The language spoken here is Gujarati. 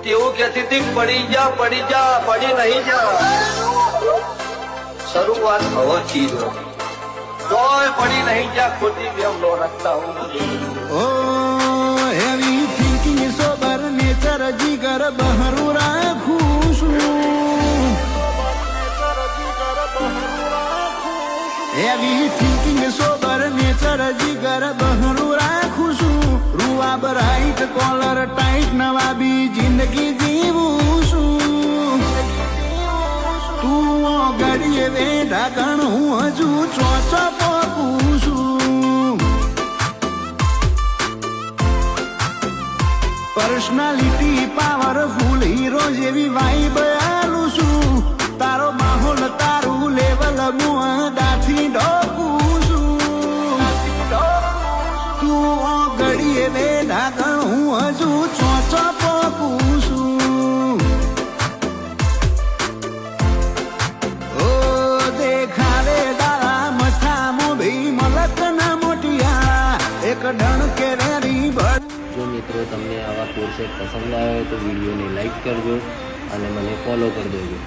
તેવું કહેતી હતી પડી જા પડી નહીં જા શરૂઆત હવે ચીજ તોય પડી નહીં જા ખોટી વ્યમ નો રખતા હું ઓ હેવી થિંકિંગ સોબર નેચર જીગર બહરું રાખું છું હેવી થિંકિંગ સોબર નેચર જીગર બહરું રાખું છું રૂઆ બ્રાઇટ કોલર ટાઈટ નવાબી જિંદગી જીવું છું તું ગડીએ વે ઢાકણ હું હજુ ચોચો પોકું છું પર્સનાલિટી પાવરફુલ હીરો જેવી વાઇબ આલું છું તારો માહોલ તારું લેવલ મુઆદાથી ઢોકું છું તું ગડીએ વે ઢાકણ હું હજુ ચોચો પોકું છું ઓ દેખાડે દાડા મઠામો ભઈ મલક ના મોટિયા એક ડણ કે રેરી ભર જો મિત્રો તમને આવા કોર્સેટ પસંદ આવે તો વિડીયોને લાઈક કરજો અને મને ફોલો કરી દેજો।